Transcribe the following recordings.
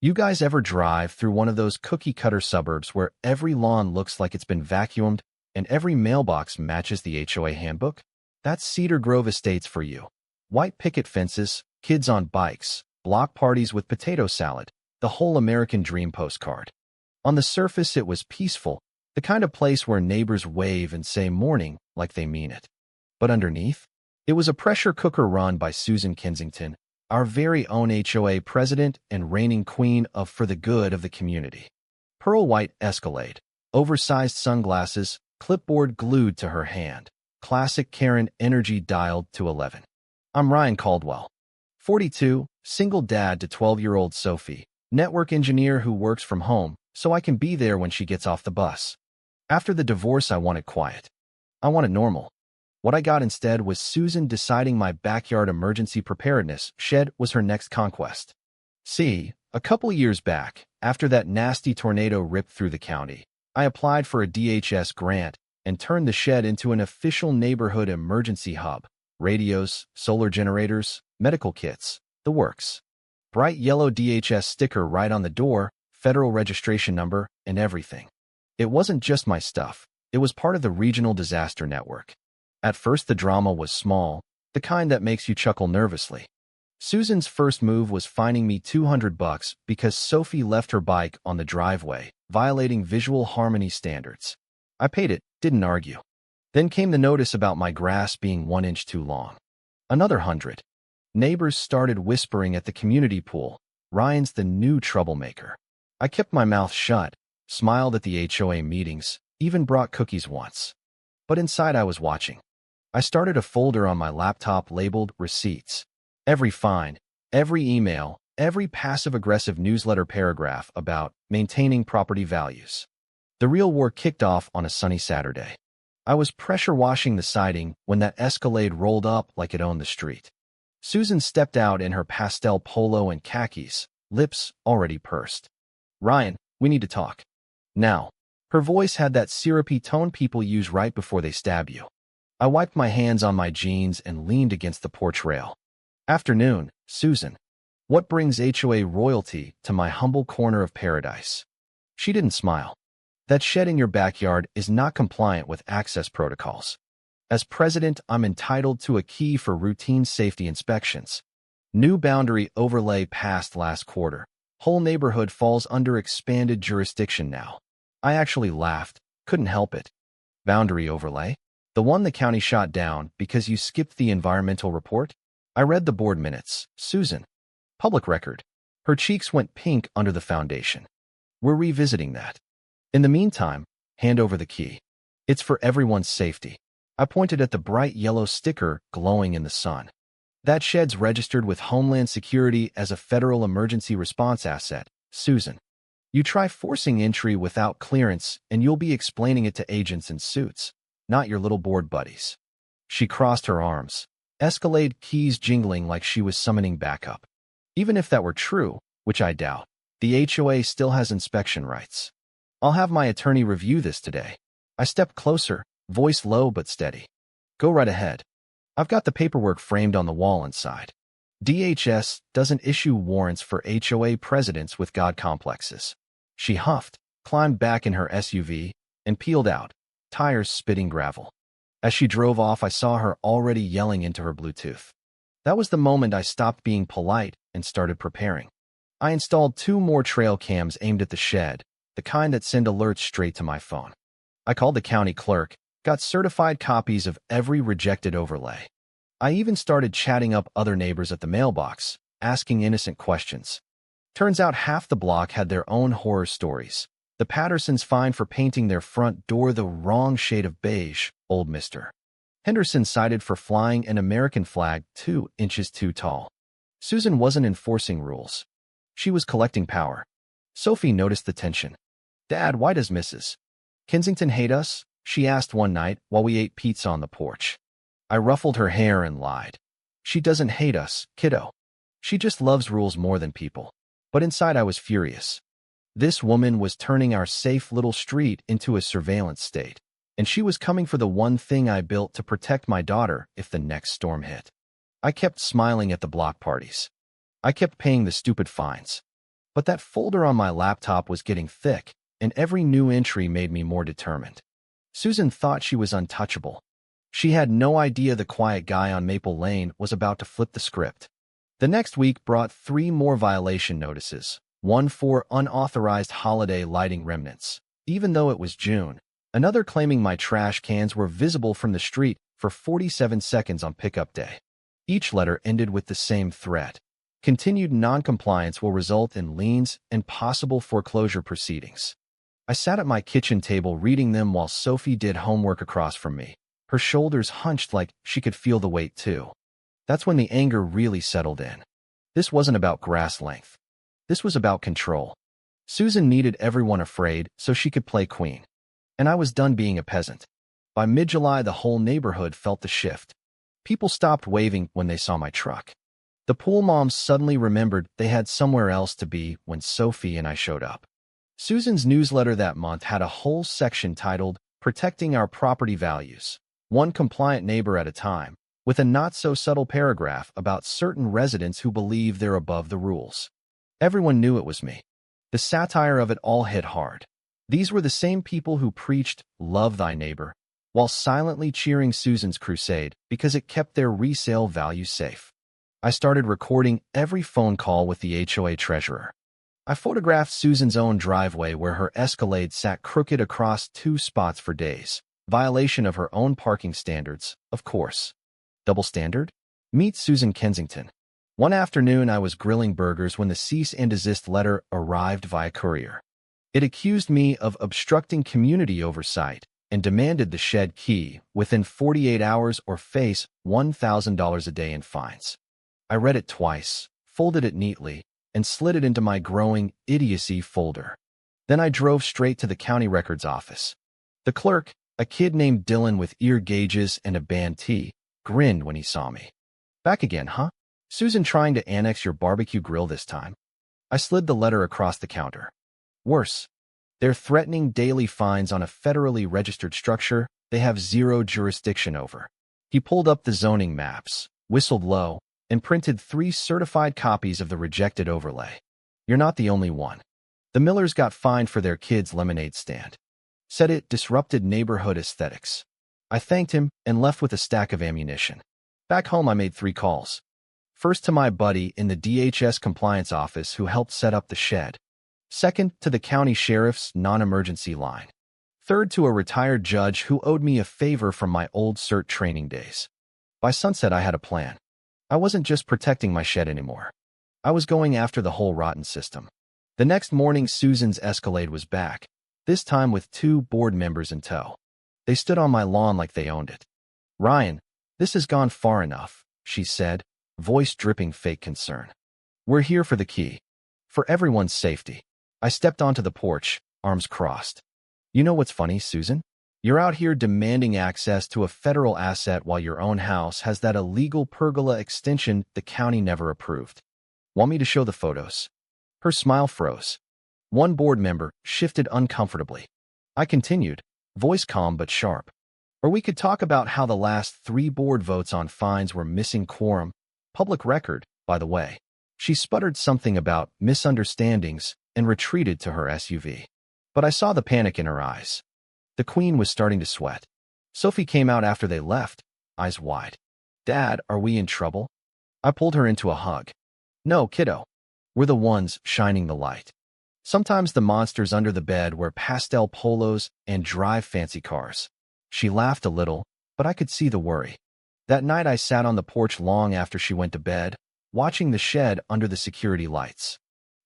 You guys ever drive through one of those cookie-cutter suburbs where every lawn looks like it's been vacuumed and every mailbox matches the HOA handbook? That's Cedar Grove Estates for you. White picket fences, kids on bikes, block parties with potato salad, the whole American dream postcard. On the surface, it was peaceful, the kind of place where neighbors wave and say morning like they mean it. But underneath, it was a pressure cooker run by Susan Kensington, our very own HOA president and reigning queen of For the Good of the Community. Pearl white Escalade, oversized sunglasses, clipboard glued to her hand, classic Karen energy dialed to 11. I'm Ryan Caldwell, 42, single dad to 12-year-old Sophie, network engineer who works from home so I can be there when she gets off the bus. After the divorce, I wanted quiet. I wanted normal. What I got instead was Susan deciding my backyard emergency preparedness shed was her next conquest. See, a couple years back, after that nasty tornado ripped through the county, I applied for a DHS grant and turned the shed into an official neighborhood emergency hub. Radios, solar generators, medical kits, the works. Bright yellow DHS sticker right on the door, federal registration number, and everything. It wasn't just my stuff. It was part of the regional disaster network. At first, the drama was small, the kind that makes you chuckle nervously. Susan's first move was fining me $200 because Sophie left her bike on the driveway, violating visual harmony standards. I paid it, didn't argue. Then came the notice about my grass being 1 inch too long. Another 100. Neighbors started whispering at the community pool, Ryan's the new troublemaker. I kept my mouth shut, smiled at the HOA meetings, even brought cookies once. But inside I was watching. I started a folder on my laptop labeled Receipts. Every fine, every email, every passive-aggressive newsletter paragraph about maintaining property values. The real war kicked off on a sunny Saturday. I was pressure washing the siding when that Escalade rolled up like it owned the street. Susan stepped out in her pastel polo and khakis, lips already pursed. Ryan, we need to talk. Now. Her voice had that syrupy tone people use right before they stab you. I wiped my hands on my jeans and leaned against the porch rail. Afternoon, Susan. What brings HOA royalty to my humble corner of paradise? She didn't smile. That shed in your backyard is not compliant with access protocols. As president, I'm entitled to a key for routine safety inspections. New boundary overlay passed last quarter. Whole neighborhood falls under expanded jurisdiction now. I actually laughed, couldn't help it. Boundary overlay? The one the county shot down because you skipped the environmental report? I read the board minutes. Susan. Public record. Her cheeks went pink under the foundation. We're revisiting that. In the meantime, hand over the key. It's for everyone's safety. I pointed at the bright yellow sticker glowing in the sun. That shed's registered with Homeland Security as a federal emergency response asset, Susan. You try forcing entry without clearance and you'll be explaining it to agents in suits, not your little board buddies. She crossed her arms, Escalade keys jingling like she was summoning backup. Even if that were true, which I doubt, the HOA still has inspection rights. I'll have my attorney review this today. I stepped closer, voice low but steady. Go right ahead. I've got the paperwork framed on the wall inside. DHS doesn't issue warrants for HOA presidents with God complexes. She huffed, climbed back in her SUV, and peeled out, tires spitting gravel. As she drove off, I saw her already yelling into her Bluetooth. That was the moment I stopped being polite and started preparing. I installed 2 more trail cams aimed at the shed, the kind that send alerts straight to my phone. I called the county clerk, got certified copies of every rejected overlay. I even started chatting up other neighbors at the mailbox, asking innocent questions. Turns out half the block had their own horror stories. The Pattersons fined for painting their front door the wrong shade of beige, old Mr. Henderson cited for flying an American flag 2 inches too tall. Susan wasn't enforcing rules. She was collecting power. Sophie noticed the tension. Dad, why does Mrs. Kensington hate us? She asked one night while we ate pizza on the porch. I ruffled her hair and lied. She doesn't hate us, kiddo. She just loves rules more than people. But inside I was furious. This woman was turning our safe little street into a surveillance state, and she was coming for the one thing I built to protect my daughter if the next storm hit. I kept smiling at the block parties. I kept paying the stupid fines. But that folder on my laptop was getting thick, and every new entry made me more determined. Susan thought she was untouchable. She had no idea the quiet guy on Maple Lane was about to flip the script. The next week brought 3 more violation notices, one for unauthorized holiday lighting remnants, even though it was June, another claiming my trash cans were visible from the street for 47 seconds on pickup day. Each letter ended with the same threat. Continued noncompliance will result in liens and possible foreclosure proceedings. I sat at my kitchen table reading them while Sophie did homework across from me. Her shoulders hunched like she could feel the weight too. That's when the anger really settled in. This wasn't about grass length. This was about control. Susan needed everyone afraid so she could play queen. And I was done being a peasant. By mid-July, the whole neighborhood felt the shift. People stopped waving when they saw my truck. The pool moms suddenly remembered they had somewhere else to be when Sophie and I showed up. Susan's newsletter that month had a whole section titled, "Protecting Our Property Values, One Compliant Neighbor at a Time," with a not-so-subtle paragraph about certain residents who believe they're above the rules. Everyone knew it was me. The satire of it all hit hard. These were the same people who preached, "Love thy neighbor," while silently cheering Susan's crusade because it kept their resale value safe. I started recording every phone call with the HOA treasurer. I photographed Susan's own driveway where her Escalade sat crooked across 2 spots for days. Violation of her own parking standards, of course. Double standard? Meet Susan Kensington. One afternoon, I was grilling burgers when the cease and desist letter arrived via courier. It accused me of obstructing community oversight and demanded the shed key within 48 hours or face $1,000 a day in fines. I read it twice, folded it neatly, and slid it into my growing idiocy folder. Then I drove straight to the county records office. The clerk, a kid named Dylan with ear gauges and a band tee, grinned when he saw me. "Back again, huh? Susan trying to annex your barbecue grill this time?" I slid the letter across the counter. "Worse. They're threatening daily fines on a federally registered structure they have zero jurisdiction over." He pulled up the zoning maps, whistled low, and printed 3 certified copies of the rejected overlay. "You're not the only one. The Millers got fined for their kids' lemonade stand. Said it disrupted neighborhood aesthetics." I thanked him and left with a stack of ammunition. Back home, I made 3 calls. First to my buddy in the DHS compliance office who helped set up the shed. Second to the county sheriff's non-emergency line. Third to a retired judge who owed me a favor from my old CERT training days. By sunset, I had a plan. I wasn't just protecting my shed anymore. I was going after the whole rotten system. The next morning, Susan's Escalade was back, this time with 2 board members in tow. They stood on my lawn like they owned it. "Ryan, this has gone far enough," she said, voice dripping fake concern. "We're here for the key. For everyone's safety." I stepped onto the porch, arms crossed. "You know what's funny, Susan? You're out here demanding access to a federal asset while your own house has that illegal pergola extension the county never approved. Want me to show the photos?" Her smile froze. One board member shifted uncomfortably. I continued, voice calm but sharp. "Or we could talk about how the last 3 board votes on fines were missing quorum. Public record, by the way." She sputtered something about misunderstandings and retreated to her SUV. But I saw the panic in her eyes. The queen was starting to sweat. Sophie came out after they left, eyes wide. "Dad, are we in trouble?" I pulled her into a hug. "No, kiddo. We're the ones shining the light. Sometimes the monsters under the bed wear pastel polos and drive fancy cars." She laughed a little, but I could see the worry. That night I sat on the porch long after she went to bed, watching the shed under the security lights.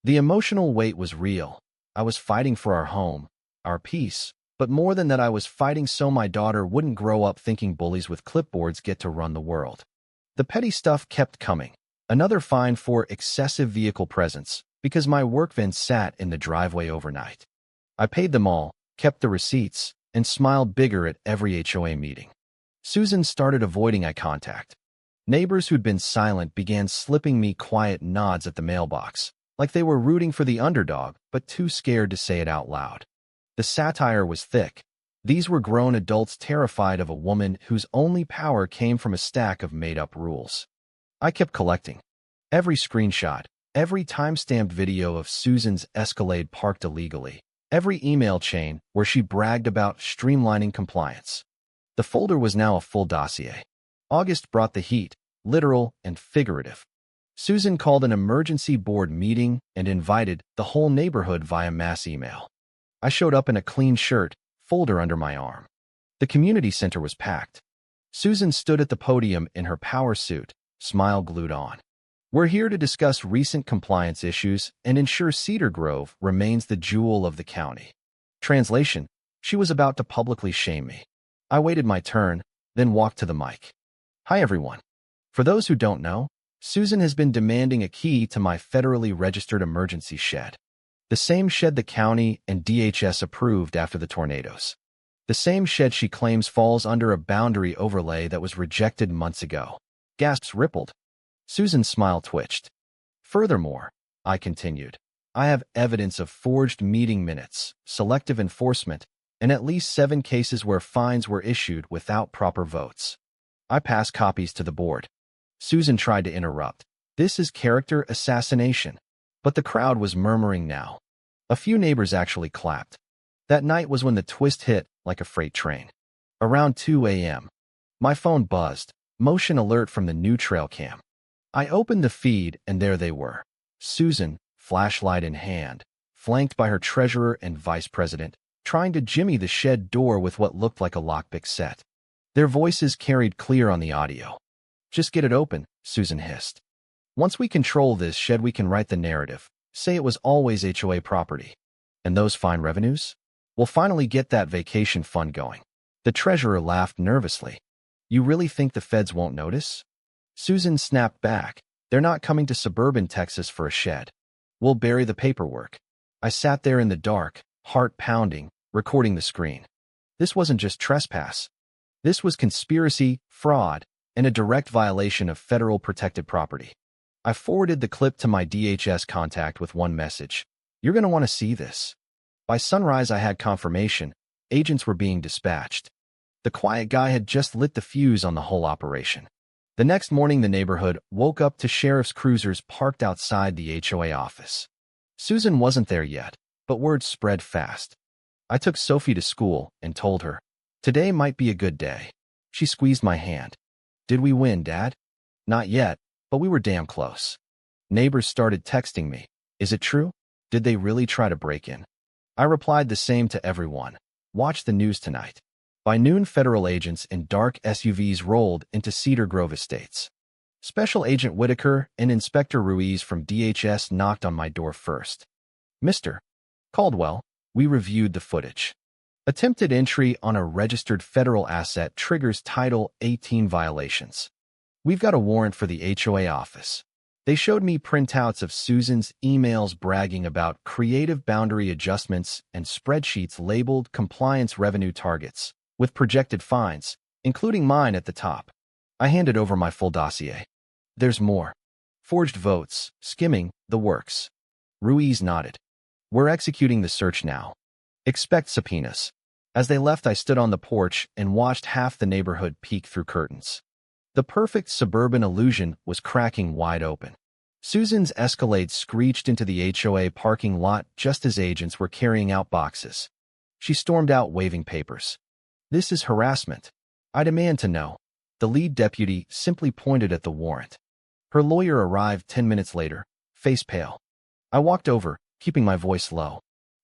The emotional weight was real. I was fighting for our home, our peace, but more than that, I was fighting so my daughter wouldn't grow up thinking bullies with clipboards get to run the world. The petty stuff kept coming. Another fine for excessive vehicle presence, because my work van sat in the driveway overnight. I paid them all, kept the receipts, and smiled bigger at every HOA meeting. Susan started avoiding eye contact. Neighbors who'd been silent began slipping me quiet nods at the mailbox, like they were rooting for the underdog, but too scared to say it out loud. The satire was thick. These were grown adults terrified of a woman whose only power came from a stack of made-up rules. I kept collecting. Every screenshot, Every time-stamped video of Susan's Escalade parked illegally. Every email chain where she bragged about streamlining compliance. The folder was now a full dossier. August brought the heat, literal and figurative. Susan called an emergency board meeting and invited the whole neighborhood via mass email. I showed up in a clean shirt, folder under my arm. The community center was packed. Susan stood at the podium in her power suit, smile glued on. We're here to discuss recent compliance issues and ensure Cedar Grove remains the jewel of the county. Translation: she was about to publicly shame me. I waited my turn, then walked to the mic. Hi everyone. For those who don't know, Susan has been demanding a key to my federally registered emergency shed. The same shed the county and DHS approved after the tornadoes. The same shed she claims falls under a boundary overlay that was rejected months ago. Gasps rippled. Susan's smile twitched. Furthermore, I continued, I have evidence of forged meeting minutes, selective enforcement, and at least 7 cases where fines were issued without proper votes. I passed copies to the board. Susan tried to interrupt. This is character assassination. But the crowd was murmuring now. A few neighbors actually clapped. That night was when the twist hit like a freight train. Around 2 a.m., my phone buzzed, motion alert from the new trail cam. I opened the feed and there they were. Susan, flashlight in hand, flanked by her treasurer and vice president, trying to jimmy the shed door with what looked like a lockpick set. Their voices carried clear on the audio. Just get it open, Susan hissed. Once we control this shed, we can write the narrative, say it was always HOA property. And those fine revenues? We'll finally get that vacation fund going. The treasurer laughed nervously. You really think the feds won't notice? Susan snapped back. They're not coming to Suburban, Texas for a shed. We'll bury the paperwork. I sat there in the dark, heart pounding, recording the screen. This wasn't just trespass. This was conspiracy, fraud, and a direct violation of federal protected property. I forwarded the clip to my DHS contact with one message. You're going to want to see this. By sunrise, I had confirmation. Agents were being dispatched. The quiet guy had just lit the fuse on the whole operation. The next morning, the neighborhood woke up to sheriff's cruisers parked outside the HOA office. Susan wasn't there yet, but word spread fast. I took Sophie to school and told her, today might be a good day. She squeezed my hand. Did we win, Dad? Not yet, but we were damn close. Neighbors started texting me. Is it true? Did they really try to break in? I replied the same to everyone. Watch the news tonight. By noon, federal agents in dark SUVs rolled into Cedar Grove Estates. Special Agent Whitaker and Inspector Ruiz from DHS knocked on my door first. Mr. Caldwell, we reviewed the footage. Attempted entry on a registered federal asset triggers Title 18 violations. We've got a warrant for the HOA office. They showed me printouts of Susan's emails bragging about creative boundary adjustments and spreadsheets labeled compliance revenue targets, with projected fines, including mine at the top. I handed over my full dossier. There's more. Forged votes, skimming, the works. Ruiz nodded. We're executing the search now. Expect subpoenas. As they left, I stood on the porch and watched half the neighborhood peek through curtains. The perfect suburban illusion was cracking wide open. Susan's Escalade screeched into the HOA parking lot just as agents were carrying out boxes. She stormed out waving papers. This is harassment. I demand to know. The lead deputy simply pointed at the warrant. Her lawyer arrived 10 minutes later, face pale. I walked over, keeping my voice low.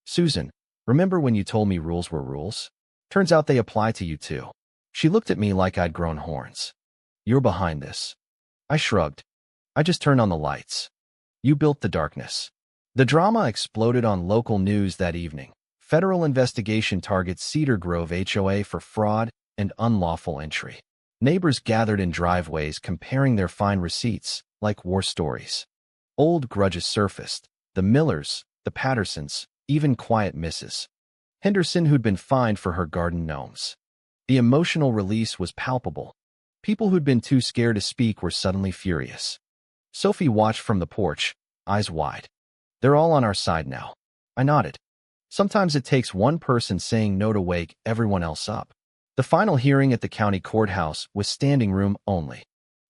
Susan, remember when you told me rules were rules? Turns out they apply to you too. She looked at me like I'd grown horns. You're behind this. I shrugged. I just turned on the lights. You built the darkness. The drama exploded on local news that evening. Federal investigation targets Cedar Grove HOA for fraud and unlawful entry. Neighbors gathered in driveways comparing their fine receipts like war stories. Old grudges surfaced. The Millers, the Pattersons, even quiet Mrs. Henderson who'd been fined for her garden gnomes. The emotional release was palpable. People who'd been too scared to speak were suddenly furious. Sophie watched from the porch, eyes wide. They're all on our side now. I nodded. Sometimes it takes one person saying no to wake everyone else up. The final hearing at the county courthouse was standing room only.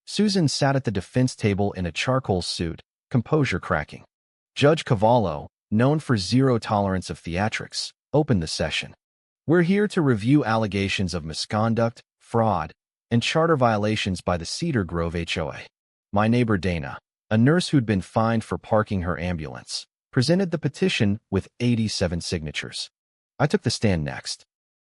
Susan sat at the defense table in a charcoal suit, composure cracking. Judge Cavallo, known for zero tolerance of theatrics, opened the session. We're here to review allegations of misconduct, fraud, and charter violations by the Cedar Grove HOA. My neighbor Dana, a nurse who'd been fined for parking her ambulance, presented the petition with 87 signatures. I took the stand next.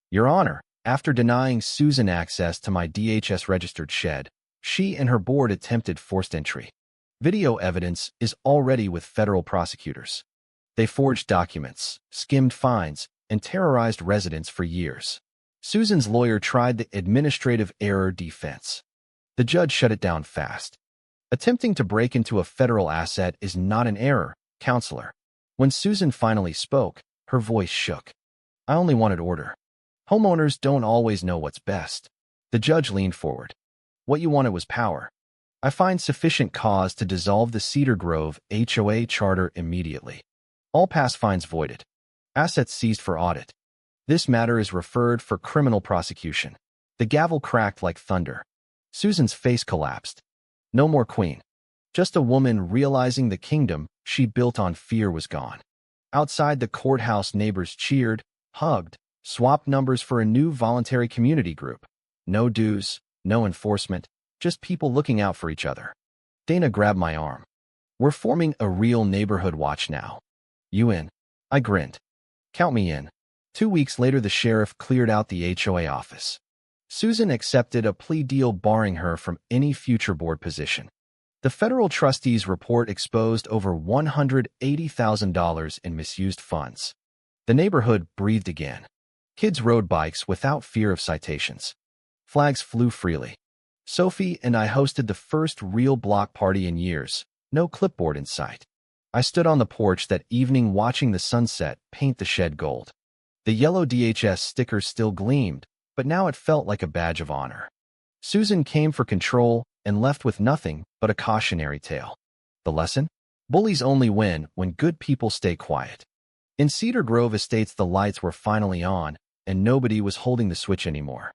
Your Honor, after denying Susan access to my DHS-registered shed, she and her board attempted forced entry. Video evidence is already with federal prosecutors. They forged documents, skimmed fines, and terrorized residents for years. Susan's lawyer tried the administrative error defense. The judge shut it down fast. Attempting to break into a federal asset is not an error, counselor. When Susan finally spoke, her voice shook. I only wanted order. Homeowners don't always know what's best. The judge leaned forward. What you wanted was power. I find sufficient cause to dissolve the Cedar Grove HOA charter immediately. All past fines voided. Assets seized for audit. This matter is referred for criminal prosecution. The gavel cracked like thunder. Susan's face collapsed. No more queen. Just a woman realizing the kingdom she built on fear was gone. Outside the courthouse, neighbors cheered, hugged, swapped numbers for a new voluntary community group. No dues, no enforcement, just people looking out for each other. Dana grabbed my arm. We're forming a real neighborhood watch now. You in? I grinned. Count me in. 2 weeks later, the sheriff cleared out the HOA office. Susan accepted a plea deal barring her from any future board position. The federal trustees' report exposed over $180,000 in misused funds. The neighborhood breathed again. Kids rode bikes without fear of citations. Flags flew freely. Sophie and I hosted the first real block party in years, no clipboard in sight. I stood on the porch that evening watching the sunset paint the shed gold. The yellow DHS sticker still gleamed, but now it felt like a badge of honor. Susan came for control and left with nothing but a cautionary tale. The lesson? Bullies only win when good people stay quiet. In Cedar Grove Estates, the lights were finally on, and nobody was holding the switch anymore.